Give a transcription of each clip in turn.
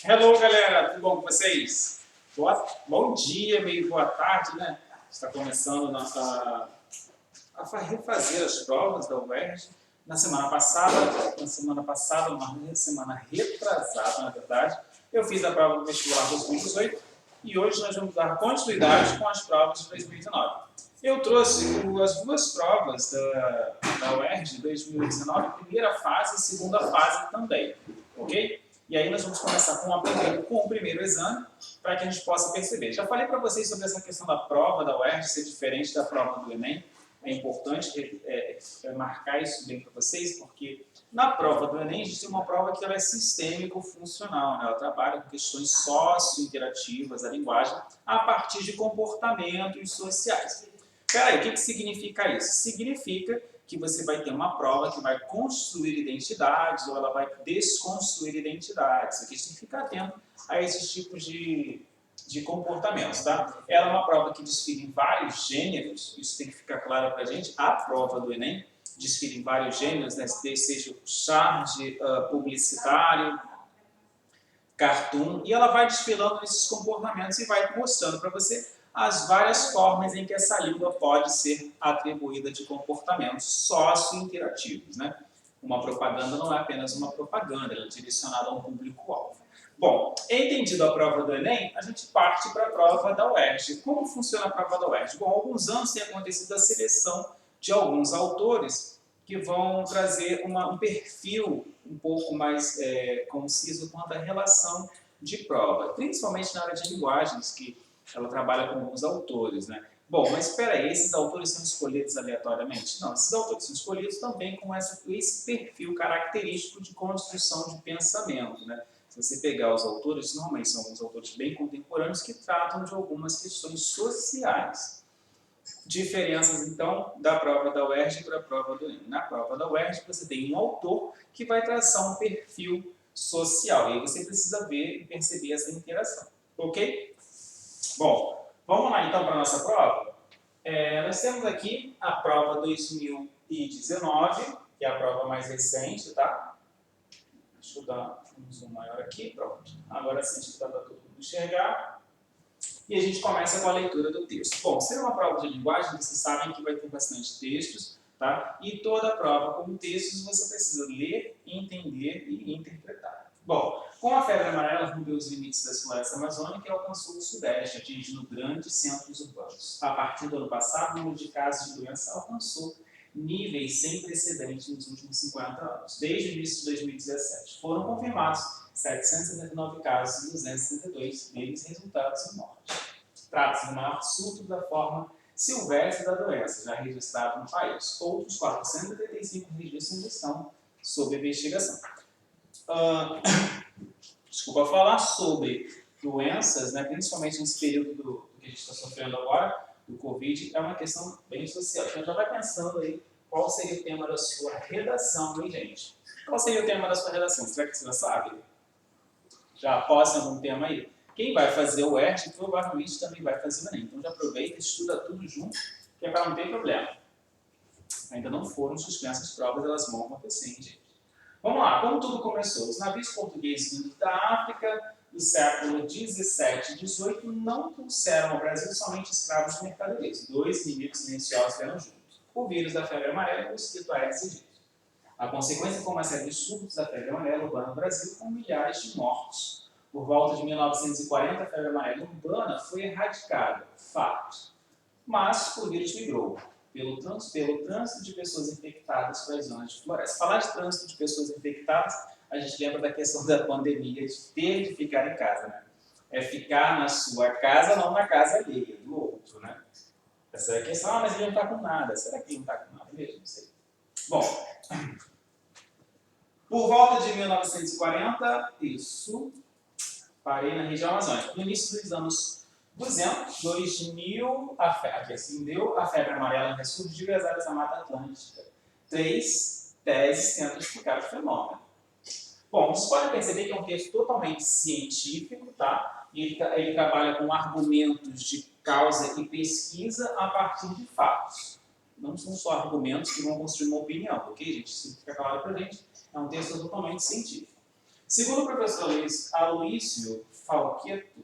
Hello, galera, tudo bom com vocês? Bom dia, meio boa tarde, né? Está começando a refazer as provas da UERJ. Na semana passada, uma semana retrasada, na verdade, eu fiz a prova do vestibular 2018 e hoje nós vamos dar continuidade com as provas de 2019. Eu trouxe as duas provas da UERJ de 2019, primeira fase e segunda fase também, ok? E aí nós vamos começar com o primeiro exame, para que a gente possa perceber. Já falei para vocês sobre essa questão da prova da UERJ ser diferente da prova do Enem. É importante marcar isso bem para vocês, porque na prova do Enem a gente tem uma prova que ela é sistêmico-funcional, né? Ela trabalha com questões sócio-interativas da linguagem a partir de comportamentos sociais. Peraí, o que significa isso? Significa que você vai ter uma prova que vai construir identidades ou ela vai desconstruir identidades. Aqui você tem que ficar atento a esses tipos de comportamentos, tá? Ela é uma prova que desfila em vários gêneros, isso tem que ficar claro para a gente. A prova do Enem desfila em vários gêneros, né? Seja o charge publicitário, cartoon, e ela vai desfilando esses comportamentos e vai mostrando para você as várias formas em que essa língua pode ser atribuída de comportamentos sócio-interativos, né? Uma propaganda não é apenas uma propaganda, ela é direcionada a um público-alvo. Bom, entendido a prova do Enem, a gente parte para a prova da UERJ. Como funciona a prova da UERJ? Bom, há alguns anos tem acontecido a seleção de alguns autores que vão trazer um perfil um pouco mais conciso quanto à relação de prova, principalmente na área de linguagens, que ela trabalha com alguns autores, né? Bom, mas espera aí, esses autores são escolhidos aleatoriamente? Não, esses autores são escolhidos também com esse perfil característico de construção de pensamento, né? Se você pegar os autores, normalmente são alguns autores bem contemporâneos que tratam de algumas questões sociais. Diferenças, então, da prova da UERJ para a prova do Enem. Na prova da UERJ, você tem um autor que vai traçar um perfil social. E aí você precisa ver e perceber essa interação. Ok? Bom, vamos lá então para a nossa prova. Nós temos aqui a prova 2019, que é a prova mais recente, tá? Deixa eu dar um zoom maior aqui, pronto. Agora sim, está para todo mundo enxergar. E a gente começa com a leitura do texto. Bom, se é uma prova de linguagem, vocês sabem que vai ter bastante textos, tá? E toda prova com textos você precisa ler, entender e interpretar. Bom, com a febre amarela rompeu os limites da floresta amazônica e alcançou o sudeste, atingindo grandes centros urbanos. A partir do ano passado, o número de casos de doença alcançou níveis sem precedentes nos últimos 50 anos. Desde o início de 2017, foram confirmados 779 casos e 272 deles resultados em morte. Trata-se do maior surto da forma silvestre da doença já registrado no país. Outros 485 registros estão sob investigação. Desculpa, falar sobre doenças, né, principalmente nesse período do que a gente está sofrendo agora, do Covid, é uma questão bem social. Então já vai pensando aí qual seria o tema da sua redação, hein, gente? Qual seria o tema da sua redação? Será que você já sabe? Já aposta em algum tema aí? Quem vai fazer o ERT provavelmente também vai fazer o Enem. Então já aproveita e estuda tudo junto, que é para não ter problema. Ainda não foram suspensas as provas, elas vão acontecer, hein, gente? Vamos lá, como tudo começou? Os navios portugueses vindos da África do século 17 e 18 não trouxeram ao Brasil somente escravos e mercadorias. Dois inimigos silenciosos vieram juntos: o vírus da febre amarela e o mosquito Aedes aegypti. A consequência foi uma série de surtos da febre amarela urbana no Brasil, com milhares de mortos. Por volta de 1940, a febre amarela urbana foi erradicada, fato. Mas o vírus migrou pelo trânsito de pessoas infectadas para as zonas de floresta. Falar de trânsito de pessoas infectadas, a gente lembra da questão da pandemia, de ter de ficar em casa, né? É ficar na sua casa, não na casa alheia, do outro, né? Essa é a questão, mas ele não está com nada. Será que ele não está com nada mesmo? Não sei. Bom, por volta de 1940, isso, parei na região amazônica. No início dos anos 200, 2000, aqui assim deu, a febre amarela ressurgiu e as áreas da Mata Atlântica. Três teses tentam explicar o fenômeno. Bom, vocês podem perceber que é um texto totalmente científico, tá? E ele trabalha com argumentos de causa e pesquisa a partir de fatos. Não são só argumentos que vão construir uma opinião, ok, gente? Isso fica claro pra gente. É um texto totalmente científico. Segundo o professor Aloísio Falquetto,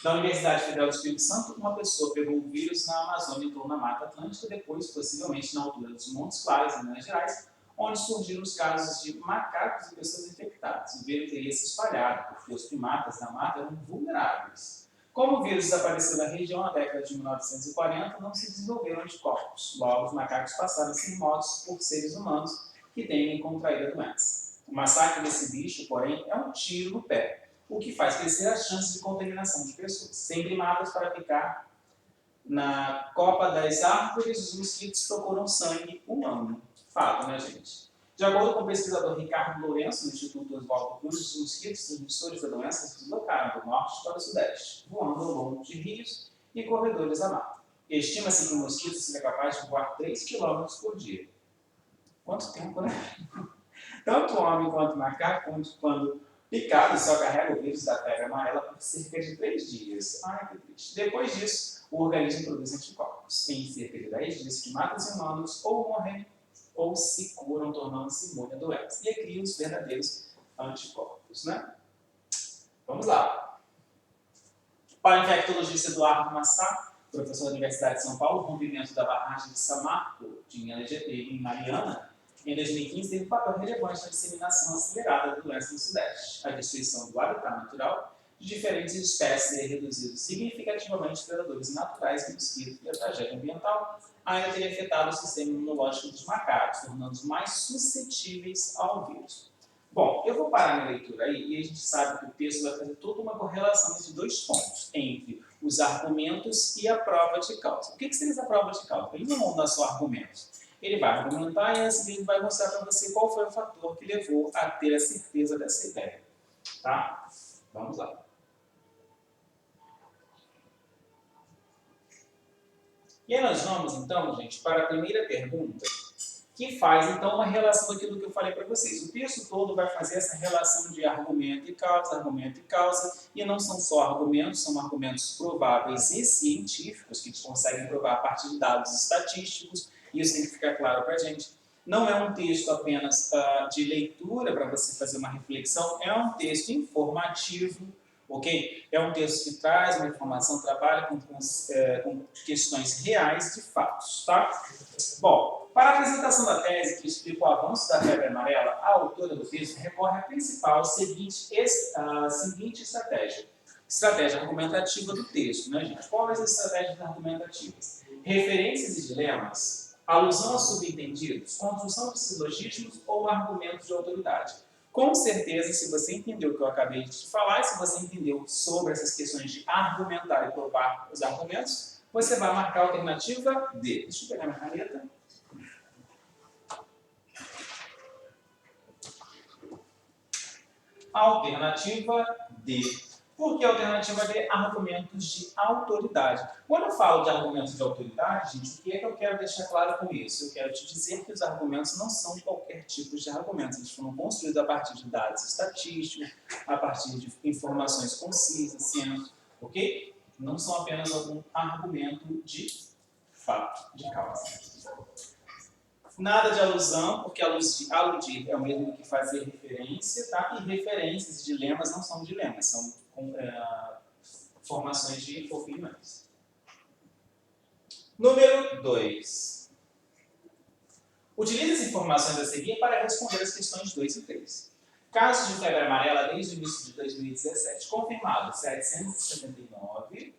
da Universidade Federal do Espírito Santo, uma pessoa pegou o vírus na Amazônia e entrou na Mata Atlântica, depois, possivelmente, na altura dos Montes Claros, em Minas Gerais, onde surgiram os casos de macacos e pessoas infectadas. O vírus teria se espalhado, porque os primatas da mata eram vulneráveis. Como o vírus desapareceu da região na década de 1940, não se desenvolveram anticorpos. Logo, os macacos passaram a ser mortos por seres humanos que temem contrair a doença. O massacre desse bicho, porém, é um tiro no pé, o que faz crescer as chances de contaminação de pessoas. Sem primatas para picar na copa das árvores, os mosquitos procuram sangue humano. Fato, né, gente? De acordo com o pesquisador Ricardo Lourenço, do Instituto Oswaldo Cruz, os mosquitos transmissores da doença se deslocaram do norte para o sudeste, voando ao longo de rios e corredores da mata. Estima-se que o mosquito seja capaz de voar 3 km por dia. Quanto tempo, né? Tanto o homem quanto o macaco, quando picado, só carrega o vírus da febre amarela por cerca de 3 dias. Ai, que triste. Depois disso, o organismo produz anticorpos. Em cerca de 10 dias, primatas humanos ou morrem ou se curam, tornando-se imune à doença. E aí criam os verdadeiros anticorpos, né? Vamos lá. Para o infectologista Eduardo Massá, professor da Universidade de São Paulo, o rompimento da barragem de São Marco, em Mariana, em 2015, teve um papel relevante na disseminação acelerada da doença no Sudeste. A destruição do habitat natural de diferentes espécies teria reduzido significativamente os predadores naturais do mosquito, e a tragédia ambiental ainda teria afetado o sistema imunológico dos macacos, tornando-os mais suscetíveis ao vírus. Bom, eu vou parar minha leitura aí e a gente sabe que o texto vai fazer toda uma correlação entre dois pontos, entre os argumentos e a prova de causa. O que seria essa prova de causa? Ele não dá só argumentos. Ele vai argumentar e assim ele vai mostrar para você qual foi o fator que levou a ter a certeza dessa ideia. Tá? Vamos lá. E aí nós vamos, então, gente, para a primeira pergunta, que faz, então, uma relação daquilo que eu falei para vocês. O texto todo vai fazer essa relação de argumento e causa, e não são só argumentos, são argumentos prováveis e científicos, que conseguem provar a partir de dados estatísticos, e isso tem que ficar claro para a gente. Não é um texto apenas de leitura para você fazer uma reflexão, é um texto informativo, ok? É um texto que traz uma informação, trabalha com questões reais de fatos, tá? Bom, para a apresentação da tese que explica o avanço da febre amarela, a autora do texto recorre à principal seguinte estratégia. Estratégia argumentativa do texto, né, gente? Quais as estratégias argumentativas? Referências e dilemas, alusão a subentendidos, construção de silogismos ou argumentos de autoridade. Com certeza, se você entendeu o que eu acabei de te falar, e se você entendeu sobre essas questões de argumentar e provar os argumentos, você vai marcar a alternativa D. Deixa eu pegar minha caneta. Alternativa D. Por que alternativa D? Argumentos de autoridade. Quando eu falo de argumentos de autoridade, gente, o que é que eu quero deixar claro com isso? Eu quero te dizer que os argumentos não são qualquer tipo de argumentos. Eles foram construídos a partir de dados estatísticos, a partir de informações concisas, ciências, ok? Não são apenas algum argumento de fato, de causa. Nada de alusão, porque aludir é o mesmo que fazer referência, tá? E referências e dilemas não são dilemas, são formações de opiniões. Número 2. Utilize as informações a seguir para responder as questões 2 e 3. Casos de febre amarela desde o início de 2017. Confirmados 779.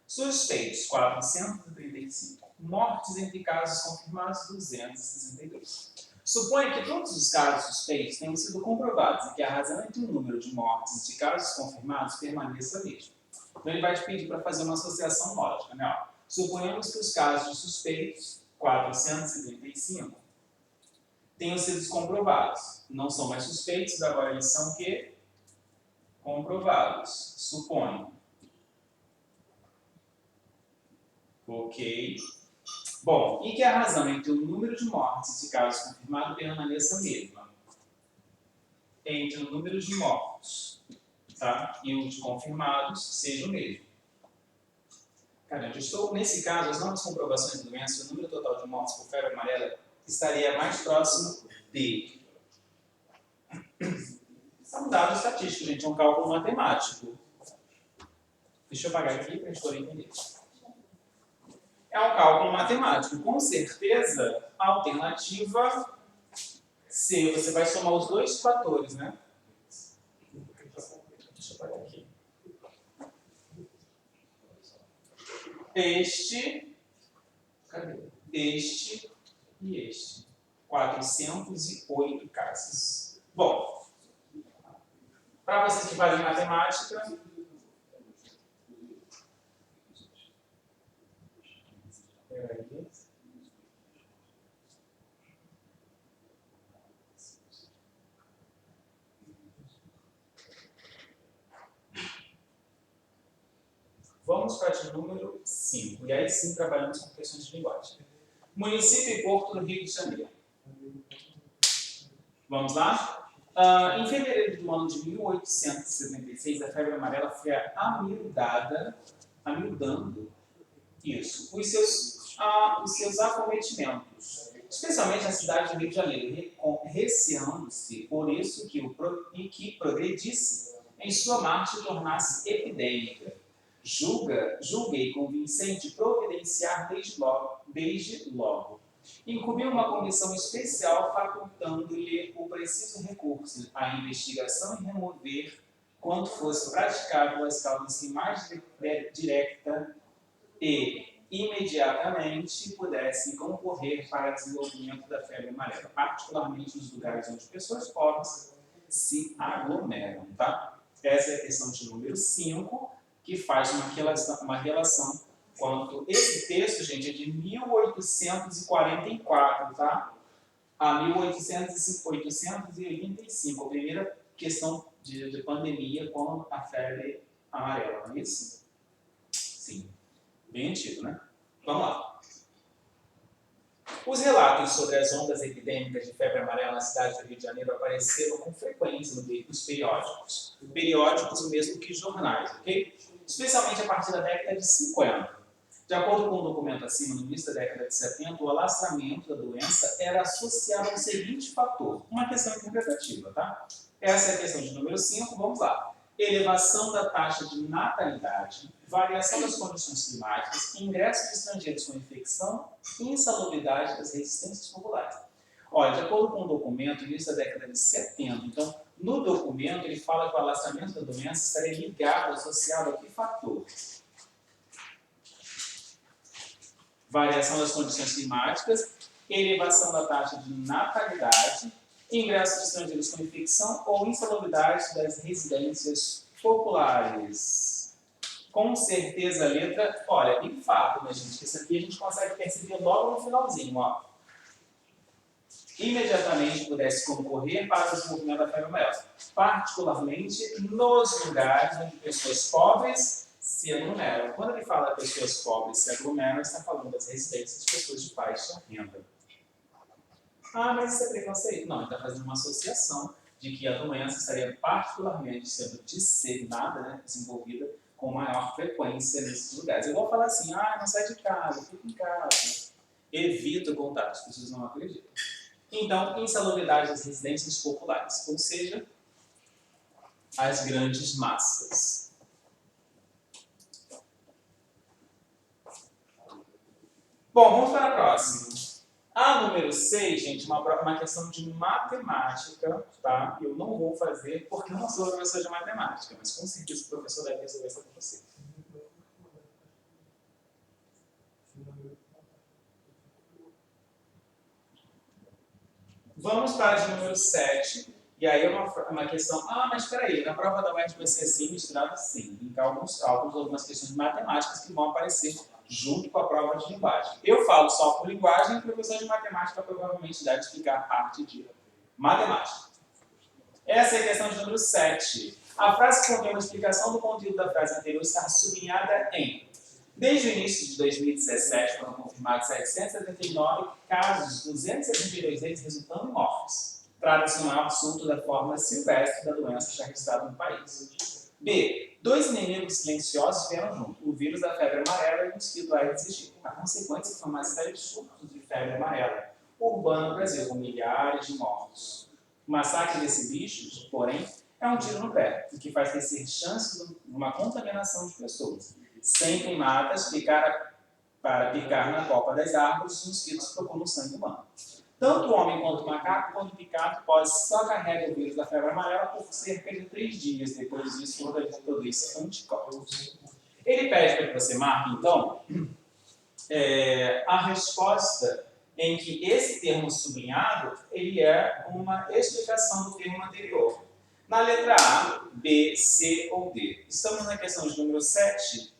Suspeitos 435. Mortes entre casos confirmados 262. Suponha que todos os casos suspeitos tenham sido comprovados e que a razão entre o número de mortes e de casos confirmados permaneça a mesma. Então ele vai te pedir para fazer uma associação lógica, né? Ó, suponhamos que os casos de suspeitos, 435, tenham sido comprovados. Não são mais suspeitos, agora eles são o quê? Comprovados. Suponho. Ok. Bom, e que a razão entre o número de mortes e casos confirmados permaneça a mesma. Entre o número de mortos, tá? E o de confirmados seja o mesmo. Cara, nesse caso, as novas comprovações da doença, o número total de mortes por febre amarela estaria mais próximo de São dados estatísticos, gente, é um cálculo matemático. Deixa eu apagar aqui para a gente poder entender. É um cálculo matemático. Com certeza, a alternativa C, você vai somar os dois fatores, né? Deixa eu apagar aqui. Este e este. 408 casas. Bom, para vocês que fazem matemática, vamos para o número 5. E aí sim trabalhamos com questões de linguagem. Município e Porto do Rio de Janeiro. Vamos lá? Em fevereiro do ano de 1876, a febre amarela foi amildando isso, os seus acometimentos, especialmente na cidade do Rio de Janeiro, receando-se por isso que progredisse em sua marcha e tornasse epidêmica. Julguei convincente providenciar desde logo. Incumbiu uma comissão especial facultando-lhe o preciso recurso à investigação e remover, quanto fosse praticável, as causas que mais direta e imediatamente pudessem concorrer para o desenvolvimento da febre amarela, particularmente nos lugares onde pessoas pobres se aglomeram. Tá? Essa é a questão de número 5, que faz uma relação quanto... Esse texto, gente, é de 1844, tá? A 1885, a primeira questão de pandemia com a febre amarela, não é isso? Sim. Bem antigo, né? Vamos lá. Os relatos sobre as ondas epidêmicas de febre amarela na cidade do Rio de Janeiro apareceram com frequência nos periódicos. Periódicos mesmo que jornais, ok? Especialmente a partir da década de 50. De acordo com o documento acima, no início da década de 70, o alastramento da doença era associado ao seguinte fator, uma questão interpretativa, tá? Essa é a questão de número 5, vamos lá. Elevação da taxa de natalidade, variação das condições climáticas, ingresso de estrangeiros com infecção e insalubridade das resistências populares. Olha, de acordo com o documento, no início da década de 70, então, no documento ele fala que o alastramento da doença estaria ligado, associado a que fator? Variação das condições climáticas, elevação da taxa de natalidade, ingresso de estrangeiros com infecção ou insalubridade das residências populares. Com certeza a letra... Olha, em fato, né, gente, isso aqui a gente consegue perceber logo no finalzinho, ó. Imediatamente pudesse concorrer para o desenvolvimento da febre amarela, particularmente nos lugares onde pessoas pobres se aglomeram. Quando ele fala de pessoas pobres se aglomeram, ele está falando das residências de pessoas de baixa renda. Ah, mas isso é preconceito? Não, ele está fazendo uma associação de que a doença estaria particularmente sendo disseminada, né, desenvolvida com maior frequência nesses lugares. Eu vou falar assim, não sai de casa, fica em casa, evita o contato, as pessoas não acreditam. Então, insalubridade das residências populares, ou seja, as grandes massas. Bom, vamos para a próxima. A número 6, gente, uma questão de matemática, tá? Eu não vou fazer porque eu não sou professor de matemática, mas com certeza o professor deve resolver essa com você. Vamos para a número 7, e aí é uma questão, mas espera aí, na prova da UERJ vai ser assim, misturado sim, em alguns cálculos, algumas questões matemáticas que vão aparecer junto com a prova de linguagem. Eu falo só por linguagem e o professor de matemática provavelmente deve explicar a parte de matemática. Essa é a questão de número 7. A frase que contém uma explicação do conteúdo da frase anterior está sublinhada em: desde o início de 2017 foram confirmados 779 casos, 272 deles resultando em mortes. Trata-se de um maior surto da forma silvestre da doença já registrada no país. B. 2 inimigos silenciosos vieram junto, o vírus da febre amarela e o mosquito Aedes aegypti. A consequência foi uma série de surtos de febre amarela urbana no Brasil, com milhares de mortos. O massacre desses bichos, porém, é um tiro no pé, o que faz crescer chances de uma contaminação de pessoas. Sem primatas para picar na copa das árvores, os mosquitos procuram sangue humano. Tanto o homem quanto o macaco, quando picado, só carrega o vírus da febre amarela por cerca de 3 dias. Depois disso, produz anticorpos. Ele pede para que você marque, então, a resposta em que esse termo sublinhado ele é uma explicação do termo anterior. Na letra A, B, C ou D. Estamos na questão de número 7,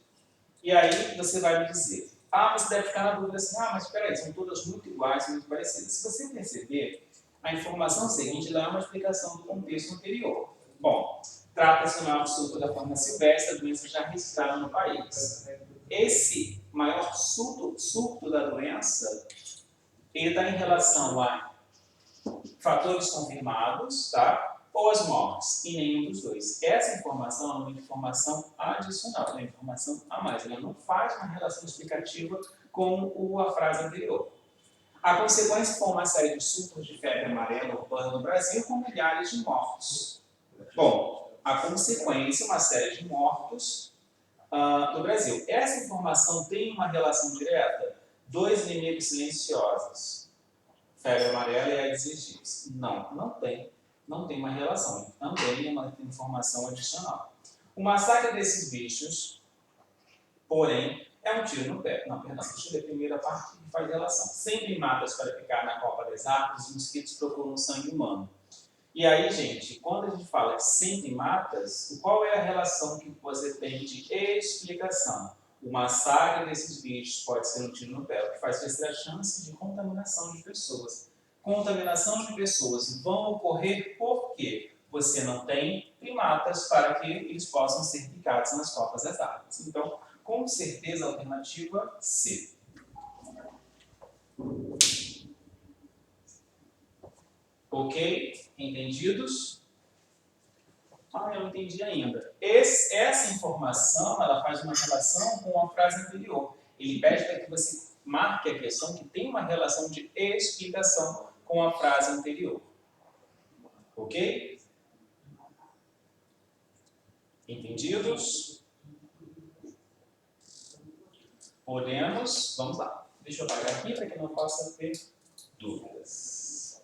e aí você vai me dizer. Você deve ficar na dúvida assim, mas espera aí, são todas muito iguais, muito parecidas. Se você perceber, a informação seguinte é uma explicação do contexto anterior. Bom, trata-se do maior surto da forma silvestre, a doença já registrada no país. Esse maior surto da doença, ele está em relação a fatores confirmados, tá? Ou as mortes, e nenhum dos dois. Essa informação é uma informação adicional, é uma informação a mais. Ela não faz uma relação explicativa com a frase anterior. A consequência foi uma série de surtos de febre amarela urbana no Brasil com milhares de mortos. Bom, a consequência, uma série de mortos no Brasil. Essa informação tem uma relação direta? 2 inimigos silenciosos. Febre amarela e Aedes aegypti. Não tem. Não tem uma relação. Também é uma informação adicional. O massacre desses bichos, porém, é um tiro no pé. Não, perdão. Deixa eu ver a primeira parte que faz relação. Sem primatas para picar na copa das árvores, os mosquitos procuram sangue humano. E aí, gente, quando a gente fala de sem primatas, qual é a relação que você tem de explicação? O massacre desses bichos pode ser um tiro no pé, o que faz crescer a chance de contaminação de pessoas. Contaminação de pessoas vão ocorrer porque você não tem primatas para que eles possam ser picados nas copas das árvores. Então, com certeza, a alternativa C. Ok? Entendidos? Eu não entendi ainda. Essa informação, ela faz uma relação com a frase anterior. Ele pede para que você marque a questão que tem uma relação de explicação com a frase anterior. Ok? Entendidos? Podemos? Vamos lá. Deixa eu apagar aqui para que não possa ter dúvidas.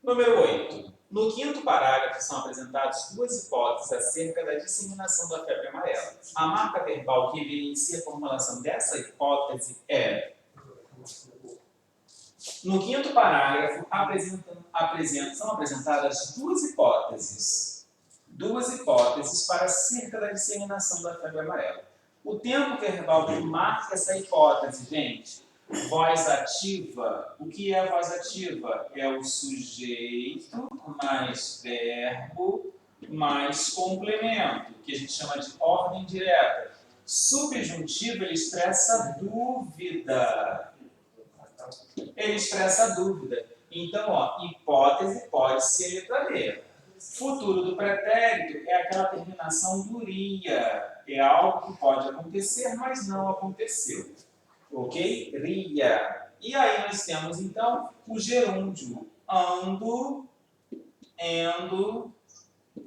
Número 8. No 5º parágrafo são apresentadas 2 hipóteses acerca da disseminação da febre amarela. A marca verbal que evidencia a formulação dessa hipótese é... No 5º parágrafo são apresentadas 2 hipóteses. 2 hipóteses para acerca da disseminação da febre amarela. O tempo verbal que marca essa hipótese, gente... Voz ativa. O que é a voz ativa? É o sujeito mais verbo mais complemento, que a gente chama de ordem direta. Subjuntivo, ele expressa dúvida. Ele expressa dúvida. Então, hipótese pode ser letra D. Futuro do pretérito é aquela terminação do ria. É algo que pode acontecer, mas não aconteceu. Ok? Ria. E aí nós temos, então, o gerúndio. Ando, endo,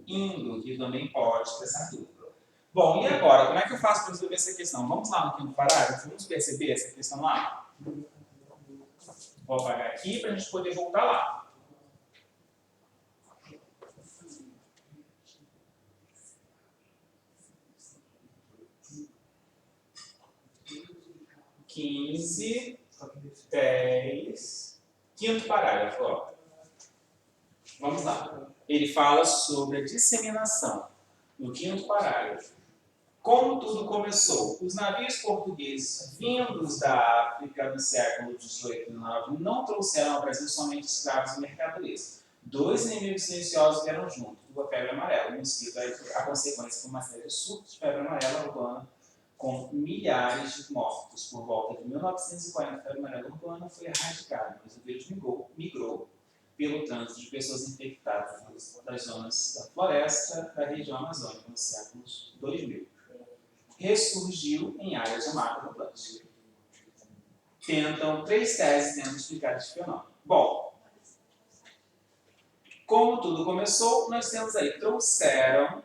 indo, que também pode expressar dupla. Bom, e agora? Como é que eu faço para resolver essa questão? Vamos lá no 5º parágrafo? Vamos perceber essa questão lá? Vou apagar aqui para a gente poder voltar lá. (15, 10, 5º parágrafo, ó. Vamos lá. Ele fala sobre a disseminação, no 5º parágrafo. Como tudo começou? Os navios portugueses vindos da África no século XVIII e XIX não trouxeram ao Brasil somente escravos e mercadorias. 2 inimigos silenciosos vieram junto, a febre amarela, o mosquito, a consequência foi uma série de surtos de febre amarela urbana, com milhares de mortos. Por volta de 1940, a febre amarela urbana foi erradicada, mas o vírus migrou pelo trânsito de pessoas infectadas das zonas da floresta da região amazônica nos séculos 2000. Ressurgiu em áreas da Mata Atlântica. 3 teses tentam explicar esse fenômeno. Bom, Como tudo começou, nós temos aí, trouxeram,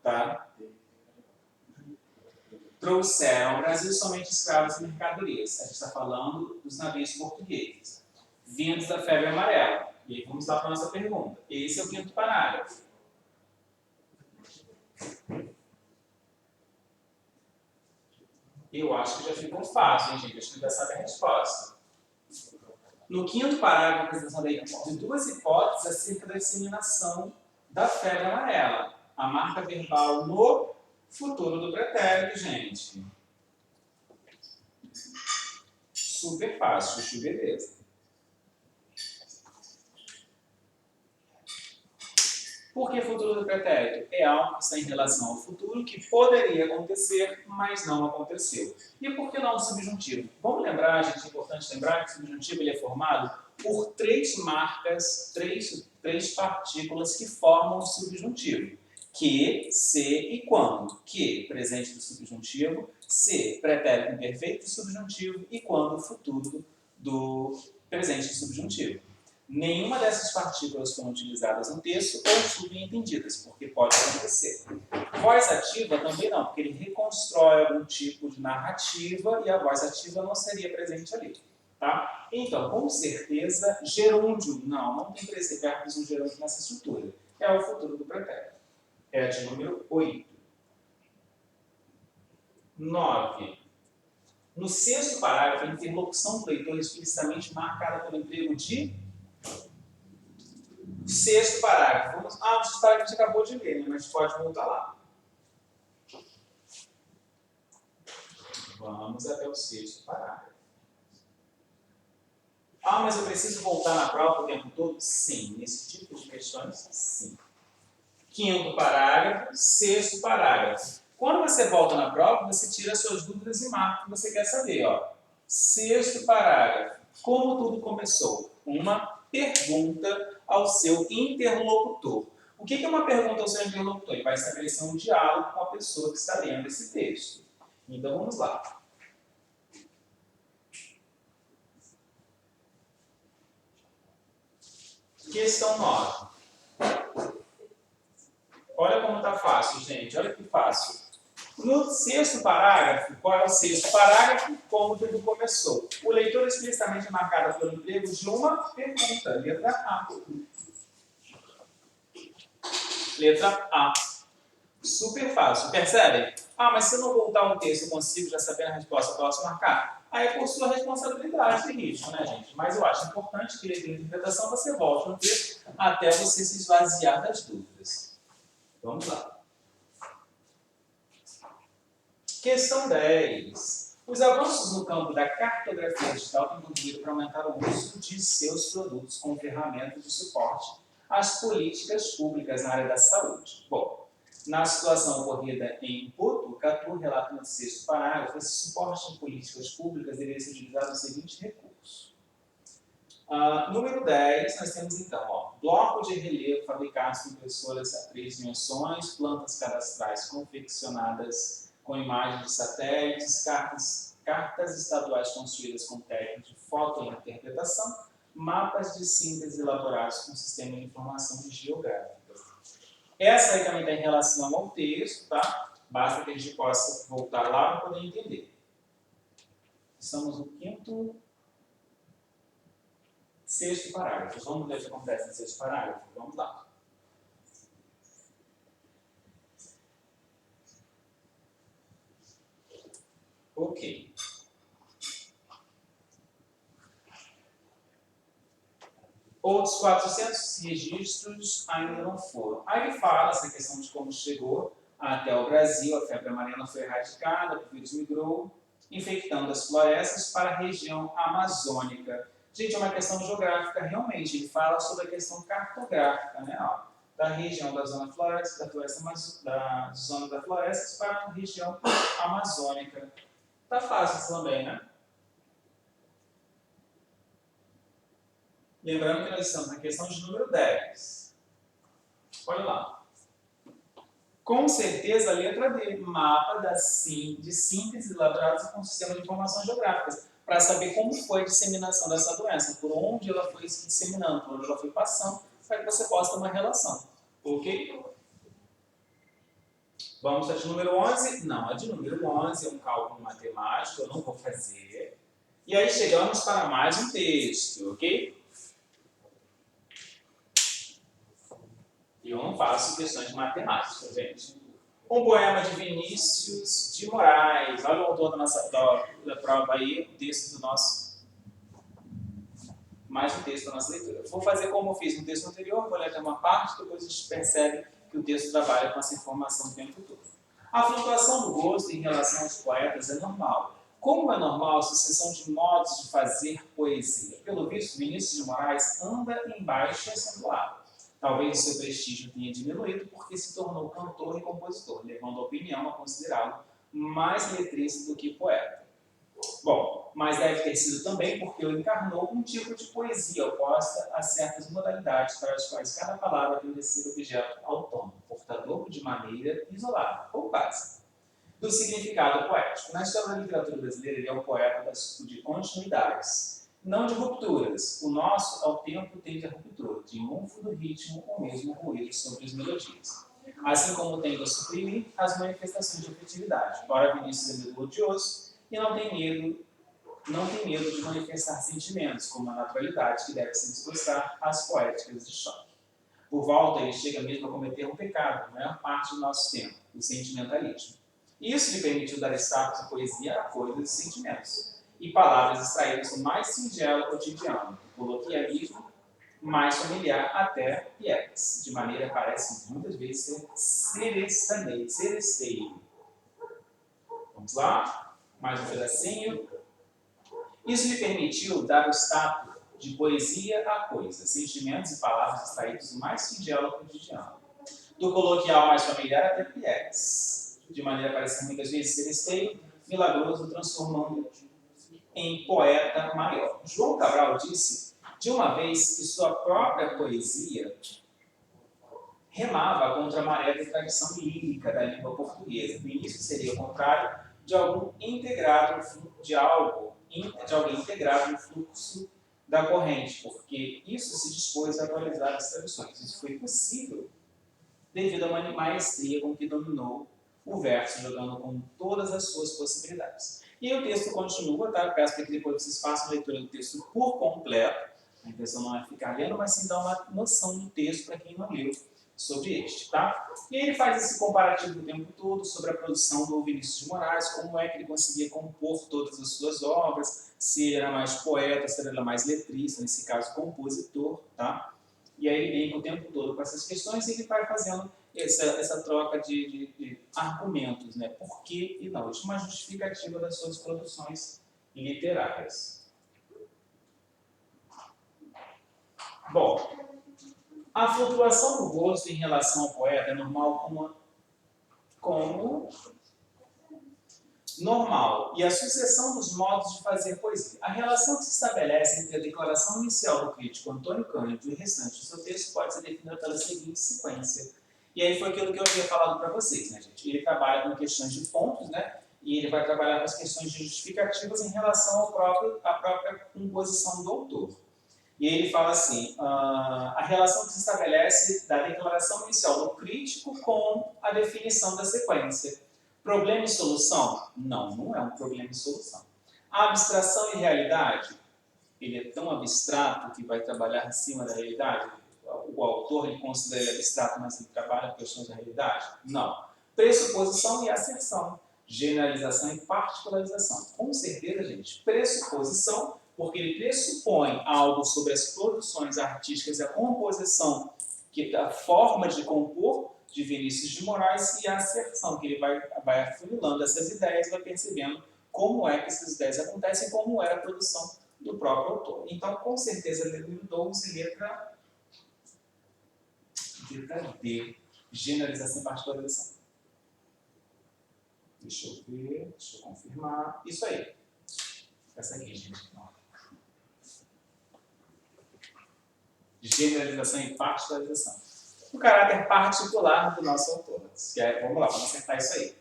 tá? Trouxeram ao Brasil somente escravos e mercadorias. A gente está falando dos navios portugueses, vindos da febre amarela. E aí vamos lá para a nossa pergunta. Esse é o 5º parágrafo. Eu acho que já ficou fácil, hein, gente? Acho que já sabe a resposta. No 5º parágrafo, a apresentação de 2 hipóteses acerca da disseminação da febre amarela. A marca verbal no futuro do pretérito, gente. Super fácil, chuchu, beleza. Por que futuro do pretérito? É algo que está em relação ao futuro que poderia acontecer, mas não aconteceu. E por que não o subjuntivo? Vamos lembrar, gente, é importante lembrar que o subjuntivo ele é formado por 3 marcas, três partículas que formam o subjuntivo. Que, se e quando. Que, presente do subjuntivo. Se, pretérito imperfeito do subjuntivo. E quando, futuro do presente do subjuntivo. Nenhuma dessas partículas foram utilizadas no texto ou subentendidas, porque pode acontecer. Voz ativa também não, porque ele reconstrói algum tipo de narrativa e a voz ativa não seria presente ali. Tá? Então, com certeza, gerúndio, não tem verbos no gerúndio nessa estrutura. É o futuro do pretérito. É a de número 8. 9. No 6º parágrafo, a interlocução do leitor é explicitamente marcada pelo emprego de 6º parágrafo. O 6º parágrafo a gente acabou de ler, né? Mas pode voltar lá. Vamos até o 6º parágrafo. Mas eu preciso voltar na prova o tempo todo? Sim. Nesse tipo de questões, sim. 5º parágrafo, 6º parágrafo. Quando você volta na prova, você tira as suas dúvidas e marca o que você quer saber. 6º parágrafo. Como tudo começou? Uma pergunta ao seu interlocutor. O que é uma pergunta ao seu interlocutor? Ele vai estabelecer um diálogo com a pessoa que está lendo esse texto. Então, vamos lá. Questão 9. Olha como está fácil, gente. Olha que fácil. No 6º parágrafo, qual é o 6º parágrafo? Como tudo começou. O leitor explicitamente é marcado pelo emprego de uma pergunta, letra A. Letra A. Super fácil, percebem? Mas se eu não voltar um texto, eu consigo já saber a resposta, posso marcar? Aí é por sua responsabilidade e risco, né, gente? Mas eu acho importante que leitura e interpretação você volte no texto até você se esvaziar das dúvidas. Vamos lá. Questão 10. Os avanços no campo da cartografia digital têm contribuído para aumentar o uso de seus produtos como ferramentas de suporte às políticas públicas na área da saúde. Bom, na situação ocorrida em Botucatu, relata no 6º parágrafo, esse suporte em políticas públicas deveria ser utilizado no seguinte recurso. Número 10, nós temos então, bloco de relevo fabricados com impressoras a 3 dimensões, plantas cadastrais confeccionadas com imagens de satélites, cartas estaduais construídas com técnicas de fotointerpretação, mapas de síntese elaborados com sistema de informação geográfica. Essa aí também está em relação ao texto, tá? Basta que a gente possa voltar lá para poder entender. Estamos no 6º parágrafo. Vamos ver o que acontece no 6º parágrafo? Vamos lá. Ok. Outros 400 registros ainda não foram. Aí ele fala essa questão de como chegou até o Brasil, a febre amarela foi erradicada, o vírus migrou, infectando as florestas para a região amazônica. Gente, é uma questão geográfica, realmente. Ele fala sobre a questão cartográfica, né? Da região da zona floresta, da zona da floresta para a região amazônica. Tá fácil também, né? Lembrando que nós estamos na questão de número 10. Olha lá. Com certeza, a letra D, mapa de síntese elaborados com o sistema de informações geográficas, para saber como foi a disseminação dessa doença, por onde ela foi se disseminando, por onde ela foi passando, para que você possa ter uma relação. Ok? Vamos para de número 11? Não, a de número 11 é um cálculo matemático, eu não vou fazer. E aí chegamos para mais um texto, ok? E eu não faço questões de matemática, gente. Um poema de Vinícius de Moraes. Olha o autor da prova aí, o texto do nosso. Mais um texto da nossa leitura. Vou fazer como eu fiz no texto anterior, vou ler até uma parte, depois a gente percebe que o texto trabalha com essa informação o tempo todo. A flutuação do gosto em relação aos poetas é normal. Como é normal a sucessão de modos de fazer poesia? Pelo visto, Vinícius de Moraes anda em baixa acentuado. Talvez o seu prestígio tenha diminuído porque se tornou cantor e compositor, levando a opinião a considerá-lo mais letrista do que poeta. Bom, mas deve ter sido também porque ele encarnou um tipo de poesia oposta a certas modalidades para as quais cada palavra tem de ser objeto autônomo, portador de maneira isolada, ou básica, do significado poético. Na história da literatura brasileira, ele é um poeta de continuidades, não de rupturas. O nosso, ao tempo, tende a ruptura, triunfo do ritmo ou mesmo ruído sobre as melodias. Assim como tende a suprimir as manifestações de afetividade. Ora, Vinícius é melodioso e não tem medo de manifestar sentimentos, como a naturalidade que deve se desgostar às poéticas de choque. Por volta, ele chega mesmo a cometer um pecado, a maior parte do nosso tempo, o sentimentalismo. Isso lhe permitiu dar status de poesia a coisas e sentimentos, e palavras extraídas do mais singelo cotidiano, do coloquialismo mais familiar até piegas, de maneira parece muitas vezes ser seresteiro. Vamos lá? Mais um pedacinho. Isso lhe permitiu dar o status de poesia a coisas, sentimentos e palavras extraídos do mais singelo cotidiano, do coloquial mais familiar até piegas, de maneira parecida muitas vezes seresteiro, milagroso, transformando em poeta maior. João Cabral disse de uma vez que sua própria poesia remava contra a maré da tradição lírica da língua portuguesa. No início seria o contrário de alguém integrado no fluxo da corrente, porque isso se dispôs a atualizar as tradições. Isso foi possível devido a uma maestria com que dominou o verso, jogando com todas as suas possibilidades. E aí o texto continua, tá? Eu peço para que depois vocês façam a leitura do texto por completo. A intenção não é ficar lendo, mas sim dar uma noção do texto para quem não leu sobre este, tá? E ele faz esse comparativo o tempo todo sobre a produção do Vinícius de Moraes, como é que ele conseguia compor todas as suas obras, se ele era mais poeta, se ele era mais letrista, nesse caso compositor, tá? E aí ele vem o tempo todo com essas questões e ele vai fazendo essa troca de argumentos, né? Por que e não? Isso é uma justificativa das suas produções literárias. Bom, a flutuação do gosto em relação ao poeta é normal como normal, e a sucessão dos modos de fazer poesia. A relação que se estabelece entre a declaração inicial do crítico Antônio Cândido e o restante do seu texto pode ser definida pela seguinte sequência. E aí foi aquilo que eu havia falado para vocês, né, gente? Ele trabalha com questões de pontos, né? E ele vai trabalhar com as questões de justificativas em relação à própria composição do autor. E ele fala assim, a relação que se estabelece da declaração inicial do crítico com a definição da sequência. Problema e solução? Não, não é um problema e solução. A abstração e realidade? Ele é tão abstrato que vai trabalhar em cima da realidade? O autor ele considera ele abstrato, mas ele trabalha com questões da realidade? Não. Pressuposição e asserção. Generalização e particularização. Com certeza, gente, pressuposição, porque ele pressupõe algo sobre as produções artísticas e a composição, que a forma de compor de Vinícius de Moraes, e a asserção, que ele vai afunilando essas ideias e vai percebendo como é que essas ideias acontecem, como era a produção do próprio autor. Então, com certeza, número 12, letra D, generalização e particularização. Deixa eu ver, deixa eu confirmar. Isso aí. Essa aqui, gente. Generalização e particularização. O caráter particular do nosso autor. Vamos lá, vamos acertar isso aí.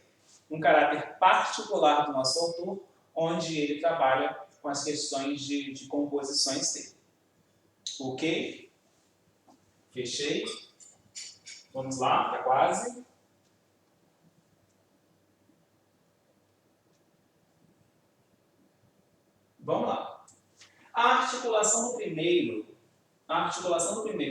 Um caráter particular do nosso autor, onde ele trabalha com as questões de composições dele. Ok? Fechei. Vamos lá, tá quase. Vamos lá. A articulação do primeiro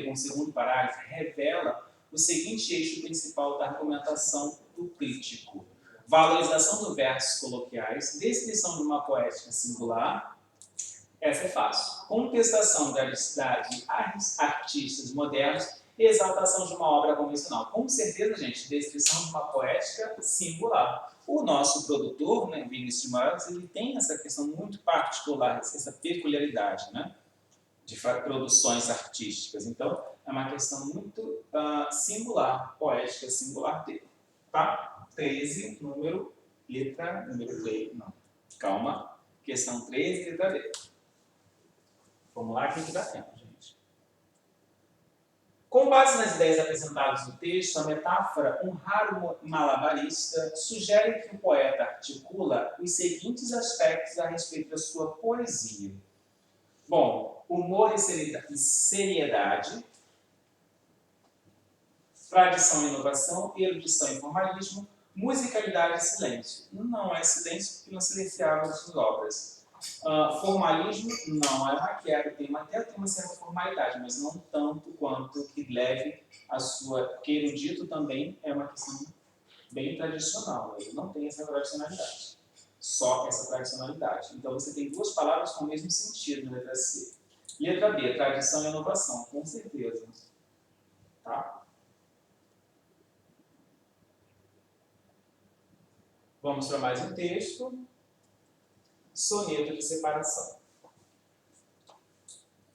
com o segundo parágrafo revela o seguinte eixo principal da argumentação do crítico: valorização dos versos coloquiais, descrição de uma poética singular, essa é fácil, contestação da de artistas modernos e exaltação de uma obra convencional. Com certeza, gente, descrição de uma poética singular. O nosso produtor, né, Vinícius de Moraes, ele tem essa questão muito particular, essa peculiaridade, né, de produções artísticas. Então, é uma questão muito singular, poética singular dele. Tá? 13, letra D. Não, calma. Questão 13, letra D. Vamos lá, que dá tempo, gente. Com base nas ideias apresentadas no texto, a metáfora Um Raro Malabarista sugere que o poeta articula os seguintes aspectos a respeito da sua poesia. Bom, humor e seriedade, tradição e inovação, erudição e formalismo, musicalidade e silêncio. Não é silêncio porque não silenciava as suas obras. Formalismo não é maquiado, até tem uma certa formalidade, mas não tanto quanto que leve a sua... Porque erudito também é uma questão bem tradicional, ele não tem essa tradicionalidade. Só essa tradicionalidade. Então, você tem duas palavras com o mesmo sentido na letra C. Letra B, tradição e inovação, com certeza. Tá? Vamos para mais um texto. Soneto de separação.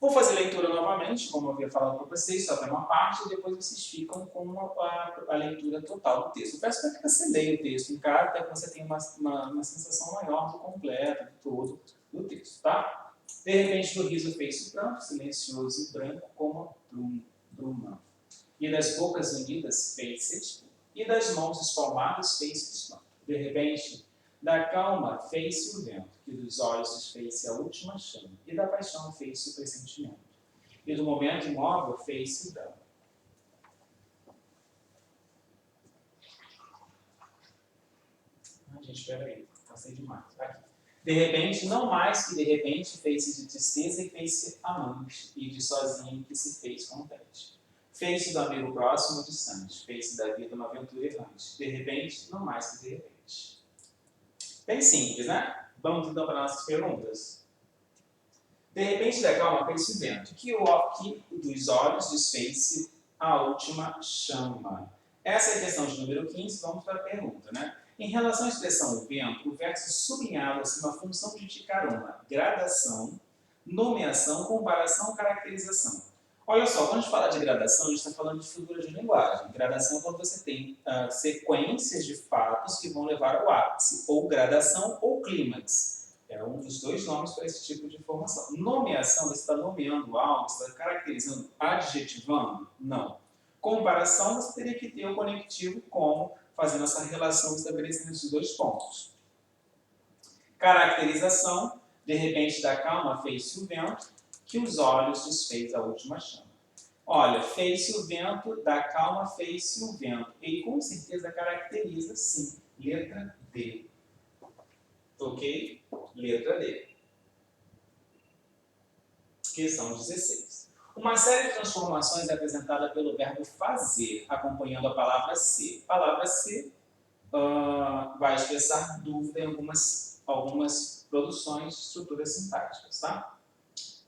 Vou fazer leitura novamente, como eu havia falado para vocês, só tem uma parte, e depois vocês ficam com a leitura total do texto. Eu peço para que você leia o texto em casa, até que você tenha uma sensação maior do completo, de todo do texto, tá? De repente, do riso fez-se pranto, silencioso e branco como bruma. E das bocas unidas fez-se espuma. E das mãos espalmadas fez-se espanto. De repente, da calma fez-se o vento, que dos olhos desfez-se a última chama, e da paixão fez-se o pressentimento, e do momento imóvel fez-se o dano. Gente, espera aí, passei demais. Aqui. De repente, não mais que de repente, fez-se de tristeza e fez-se amante, e de sozinho que se fez contente. Fez-se do amigo próximo e distante, fez-se da vida uma aventura errante. De repente, não mais que de repente. Bem simples, né? Vamos então para nossas perguntas. De repente, da calma fez-se o vento, que dos olhos desfez-se a última chama. Essa é a questão de número 15, vamos para a pergunta, né? Em relação à expressão o vento, o verso sublinhava-se uma função de indicar uma gradação, nomeação, comparação, caracterização. Olha só, quando a gente fala de gradação, a gente está falando de figura de linguagem. Gradação é quando você tem sequências de fatos que vão levar ao ápice, ou gradação ou clímax. É um dos dois nomes para esse tipo de informação. Nomeação, você está nomeando algo, você está caracterizando, adjetivando? Não. Comparação, você teria que ter o conectivo como fazendo essa relação, estabelecendo esses dois pontos. Caracterização, de repente da calma fez-se o vento, que os olhos desfez a última chama. Olha, fez-se o vento, da calma fez-se o vento. Ele com certeza caracteriza, sim, letra D. Ok? Letra D. Questão 16. Uma série de transformações é apresentada pelo verbo fazer, acompanhando a palavra ser. A palavra ser vai expressar dúvida em algumas produções de estruturas sintáticas, tá?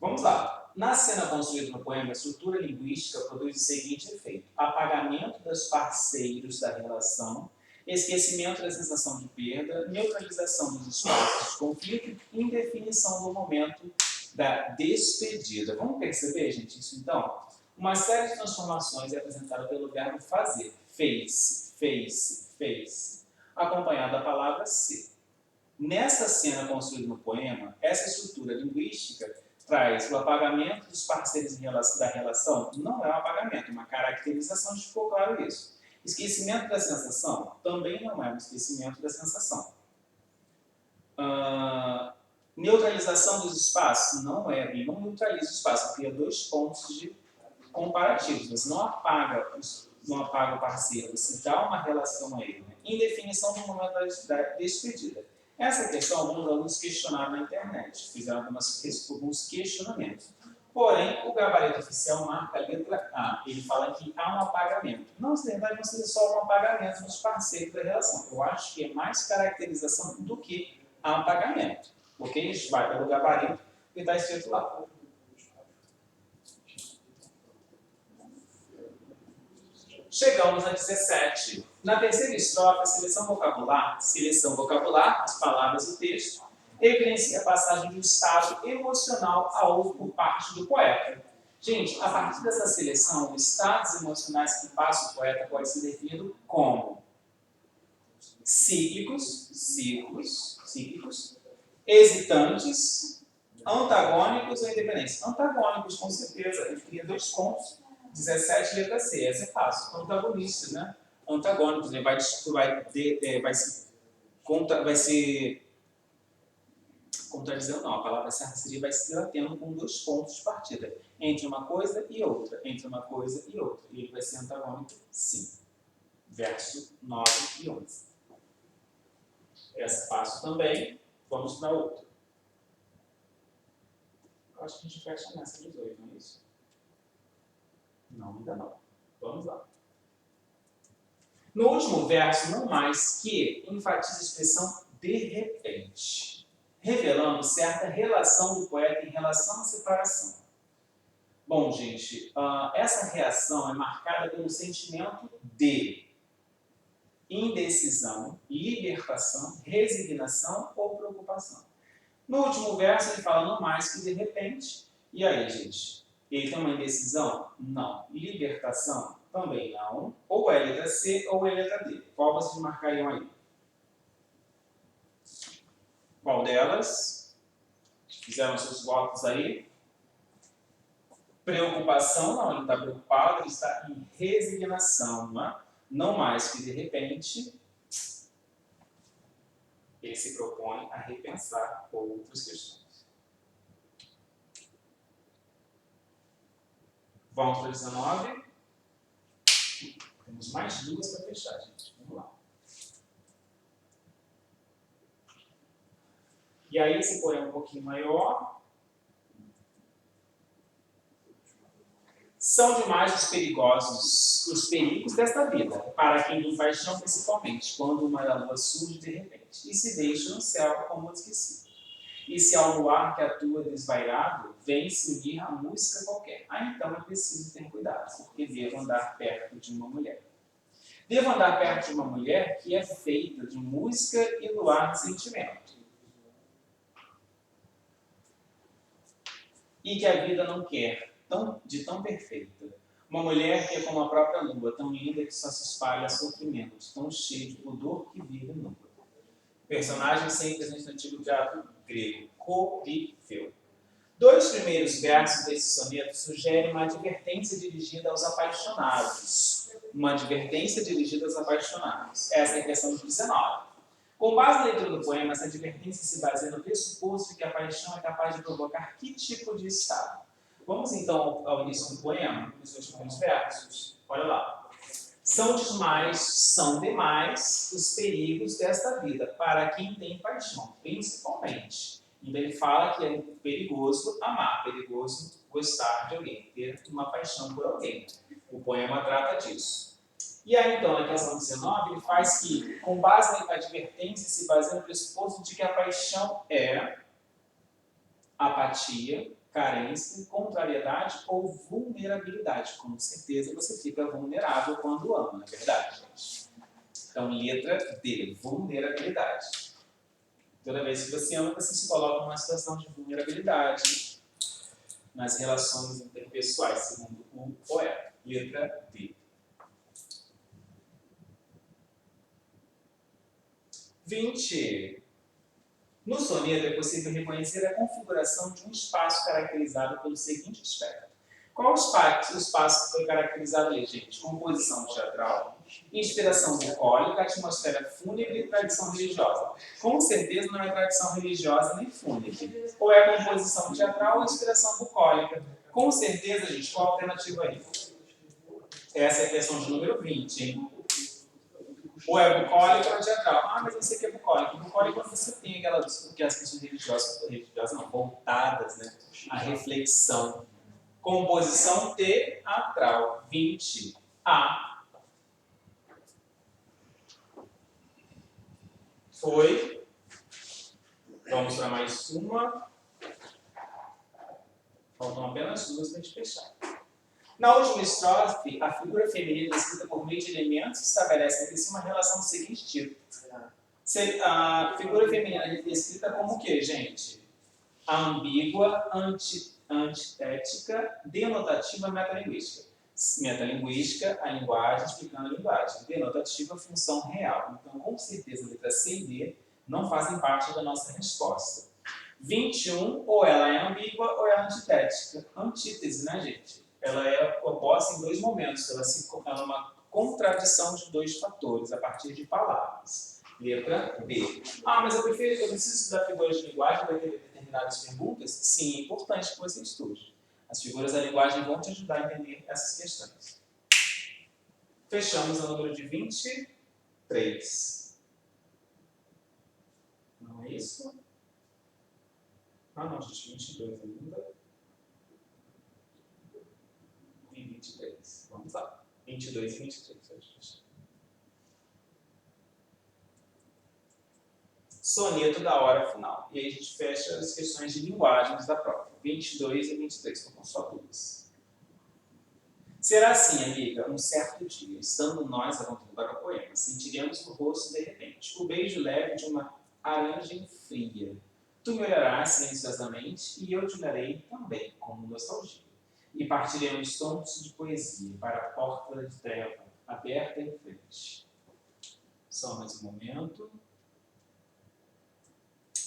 Vamos lá. Na cena construída no poema, a estrutura linguística produz o seguinte efeito: apagamento dos parceiros da relação, esquecimento da sensação de perda, neutralização dos espaços de conflito e indefinição do momento da despedida. Vamos perceber, gente, isso então? Uma série de transformações é apresentada pelo verbo fazer. Fez, acompanhado da palavra ser. Nessa cena construída no poema, essa estrutura linguística traz o apagamento dos parceiros da relação. Não é um apagamento, é uma caracterização, ficou claro isso. Esquecimento da sensação também não é um esquecimento da sensação. Neutralização dos espaços não é, ele não neutraliza o espaço, cria dois pontos de comparativos. Você não apaga o parceiro, você dá uma relação a ele, né? Em definição do momento da despedida. Essa questão, alguns alunos questionaram na internet, fizeram alguns questionamentos. Porém, o gabarito oficial marca a letra A. Ele fala que há um apagamento. Não, na verdade, não seja só um apagamento dos parceiros da relação. Eu acho que é mais caracterização do que apagamento. Porque a gente vai pelo gabarito e está escrito lá. Chegamos a 17. Na terceira estrofe, seleção vocabular, as palavras do texto, evidencia a passagem de um estado emocional a outro por parte do poeta. Gente, a partir dessa seleção, os estados emocionais que passa o poeta pode ser definido como cíclicos, hesitantes, antagônicos ou independentes. Antagônicos, com certeza, ele cria 2 pontos. 17, letra C, essa é fácil. Antagonistas, né? Antagônicos, ele vai se contradizendo, não, a palavra certa seria vai se debatendo com 2 pontos de partida, entre uma coisa e outra, E ele vai ser antagônico, sim. Verso 9 e 11. Essa é fácil também. Vamos para outra. Eu acho que a gente fecha nessa 18, não é isso? Não, ainda não. Vamos lá. No último verso, não mais que, enfatiza a expressão de repente, revelando certa relação do poeta em relação à separação. Bom, gente, essa reação é marcada pelo sentimento de indecisão, libertação, resignação ou preocupação. No último verso, ele fala não mais que de repente. E aí, gente? Ele tem uma indecisão? Não. Libertação? Também não. Ou é letra C ou é letra D. Qual vocês marcariam aí? Qual delas? Fizeram seus votos aí? Preocupação? Não, ele está preocupado, ele está em resignação. Não mais que de repente, ele se propõe a repensar outras questões. Vamos para 19. Temos mais 2 para fechar, gente. Vamos lá. E aí, esse poema um pouquinho maior. São demais os perigos desta vida, para quem tem paixão principalmente, quando uma da lua surge de repente, e se deixa no céu como esquecido. E se ao luar que atua desvairado, vem se unir a música qualquer. Então é preciso ter cuidado, porque devo andar perto de uma mulher. Devo andar perto de uma mulher que é feita de música e luar de sentimento. E que a vida não quer de tão perfeita. Uma mulher que é como a própria lua, tão linda que só se espalha sofrimentos, tão cheia de pudor que vive nua. Personagem sempre presente no antigo teatro grego, Corifeu. 2 primeiros versos desse soneto sugerem uma advertência dirigida aos apaixonados. Essa é a questão do 19. Com base na leitura do poema, essa advertência se baseia no pressuposto de que a paixão é capaz de provocar que tipo de estado? Vamos então ao início do poema, nos 2 primeiros versos. Olha lá. São demais os perigos desta vida, para quem tem paixão, principalmente. Então ele fala que é perigoso amar, perigoso gostar de alguém, ter uma paixão por alguém. O poema trata disso. E aí então, na questão 19, ele faz que, com base na advertência, se baseia no pressuposto de que a paixão é apatia, carência, contrariedade ou vulnerabilidade. Com certeza você fica vulnerável quando ama, não é verdade, gente? Então, letra D, vulnerabilidade. Toda vez que você ama, você se coloca numa situação de vulnerabilidade nas relações interpessoais, segundo o poeta. Letra D. 20. No soneto é possível reconhecer a configuração de um espaço caracterizado pelo seguinte aspecto. Qual o espaço que foi caracterizado ali, gente? Composição teatral, inspiração bucólica, atmosfera fúnebre e tradição religiosa. Com certeza não é tradição religiosa nem fúnebre. Ou é composição teatral ou inspiração bucólica. Com certeza, gente, qual a alternativa aí? Essa é a questão de número 20, hein? Ou é bucólico ou é diadral. Ah, mas eu sei que é bucólico. Bucólico é quando você tem aquelas questões religiosas não, voltadas, né, à reflexão. Composição teatral. 20A. Foi. Vamos para mais uma. Faltam apenas duas para a gente fechar. Na última estrofe, a figura feminina descrita por meio de elementos estabelece entre si uma relação do seguinte tipo. A figura feminina é descrita como o quê, gente? Ambígua, antitética, denotativa, metalinguística. Metalinguística, a linguagem explicando a linguagem. Denotativa, função real. Então, com certeza, a letra C e D não fazem parte da nossa resposta. 21, ou ela é ambígua ou é antitética. Antítese, né, gente? Ela é oposta em dois momentos. Ela é uma contradição de dois fatores, a partir de palavras. Letra B. Ah, mas eu preciso da figura de linguagem para ter determinadas perguntas? Sim, é importante que você estude. As figuras da linguagem vão te ajudar a entender essas questões. Fechamos o número de 23. Não é isso? Ah, não, gente, 22 ainda. E 23. Vamos lá. 22 e 23. Soneto da hora final. E aí a gente fecha as questões de linguagens da prova. 22 e 23, estão só duas. Será assim, amiga, um certo dia, estando nós a contemplar o poema, sentiremos no rosto, de repente, o beijo leve de uma aragem fria. Tu me olharás silenciosamente e eu te olharei também, como nostalgia. E partiremos tons de poesia para a porta de treva, aberta em frente. Só mais um momento.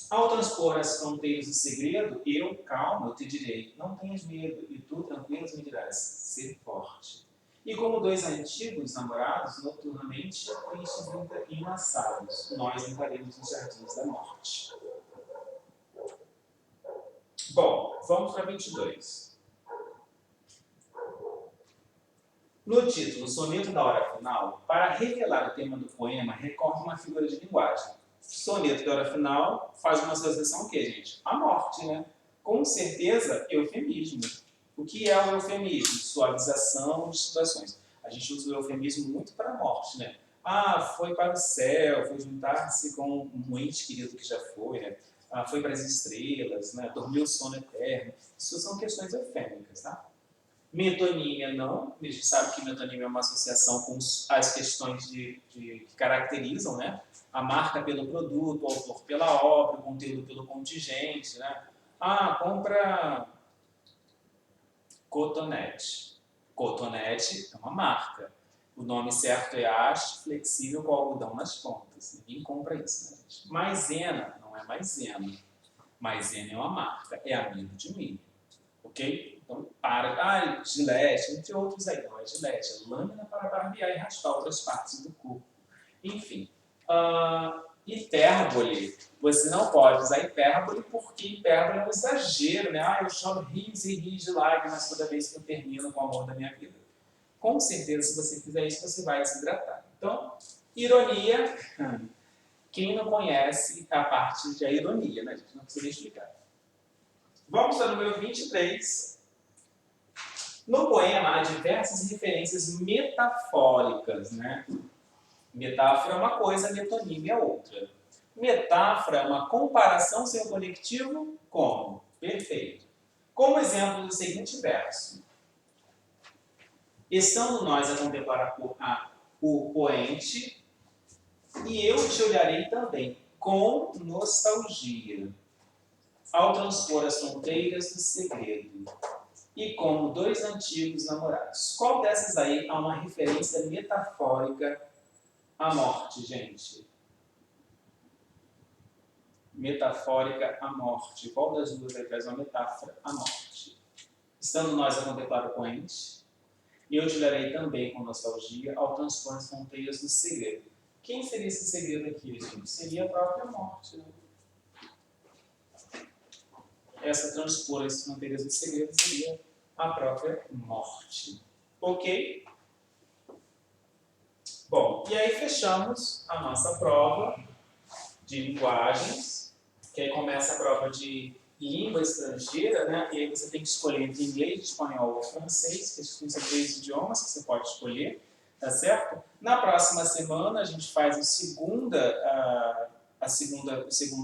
Ao transpor as fronteiras do segredo, eu, calmo, te direi, não tenhas medo, e tu, tranquilo, me dirás, ser forte. E como dois antigos namorados, nocturnamente, tristes e enlaçados, nós entraremos nos jardins da morte. Bom, vamos para 22. No título, Soneto da hora final, para revelar o tema do poema, recorre uma figura de linguagem. Soneto da hora final faz uma associação o quê, gente? A morte, né? Com certeza, eufemismo. O que é o eufemismo? Suavização de situações. A gente usa o eufemismo muito para a morte, né? Ah, foi para o céu, foi juntar-se com um ente querido que já foi, né? Ah, foi para as estrelas, né? Dormiu o sono eterno. Isso são questões eufêmicas, tá? Metonímia não, a gente sabe que metonímia é uma associação com as questões que caracterizam, né? A marca pelo produto, o autor pela obra, o conteúdo pelo contingente, né? Ah, compra cotonete. Cotonete é uma marca. O nome certo é haste flexível com algodão nas pontas. Ninguém compra isso, né, gente? Maisena não é maisena. Maisena é uma marca, é amigo de milho. Ok? Então, Gillette, entre outros aí. Não é Gillette, é lâmina para barbear e raspar outras partes do corpo. Enfim. Hipérbole. Você não pode usar hipérbole porque hipérbole é um exagero, né? Ah, eu choro rios e rios de lágrimas toda vez que eu termino com o amor da minha vida. Com certeza, se você fizer isso, você vai desidratar. Então, ironia. Quem não conhece a parte da ironia, né? A gente não precisa explicar. Vamos para o número 23. No poema há diversas referências metafóricas, né? Metáfora é uma coisa, metonímia é outra. Metáfora é uma comparação sem o conectivo como? Perfeito. Como exemplo do seguinte verso. Estando nós a contemplar o poente, e eu te olharei também, com nostalgia, ao transpor as fronteiras do segredo, e como dois antigos namorados. Qual dessas aí há uma referência metafórica à morte, gente? Metafórica à morte. Qual das duas aí traz uma metáfora à morte? Estando nós a contemplar o poente, e eu te olharei também com nostalgia ao transpor as fronteiras do segredo. Quem seria esse segredo aqui, gente? Seria a própria morte, né? Essa transpor as fronteiras do segredo seria a própria morte. Ok? Bom, e aí fechamos a nossa prova de linguagens, que aí começa a prova de língua estrangeira, né? E aí você tem que escolher entre inglês, espanhol ou francês, que são três idiomas que você pode escolher, tá certo? Na próxima semana a gente faz o segundo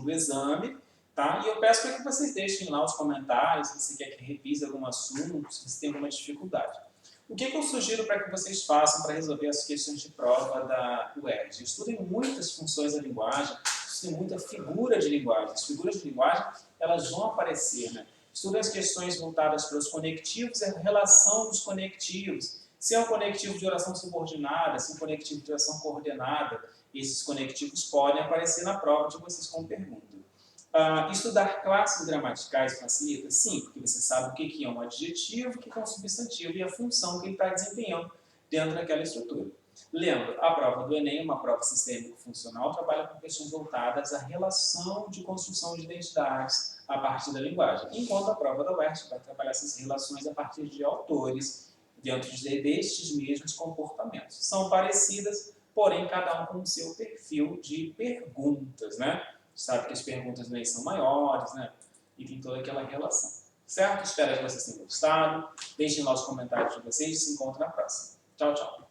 exame, tá? E eu peço para que vocês deixem lá os comentários, se você quer que revise algum assunto, se você tem alguma dificuldade. O que eu sugiro para que vocês façam para resolver as questões de prova da UERJ? Estudem muitas funções da linguagem, estudem muita figura de linguagem. As figuras de linguagem, elas vão aparecer, né? Estudem as questões voltadas para os conectivos e a relação dos conectivos. Se é um conectivo de oração subordinada, se é um conectivo de oração coordenada, esses conectivos podem aparecer na prova de vocês como pergunta. Estudar classes gramaticais facilita? Sim, porque você sabe o que é um adjetivo, o que é um substantivo e a função que ele está desempenhando dentro daquela estrutura. Lembra, a prova do Enem, uma prova sistêmico-funcional, trabalha com questões voltadas à relação de construção de identidades a partir da linguagem, enquanto a prova da UERJ vai trabalhar essas relações a partir de autores dentro destes mesmos comportamentos. São parecidas, porém cada um com o seu perfil de perguntas, né? Sabe que as perguntas do Enem são maiores, né? E tem toda aquela relação. Certo? Espero que vocês tenham gostado. Deixem lá os comentários de vocês e se encontrem na próxima. Tchau, tchau.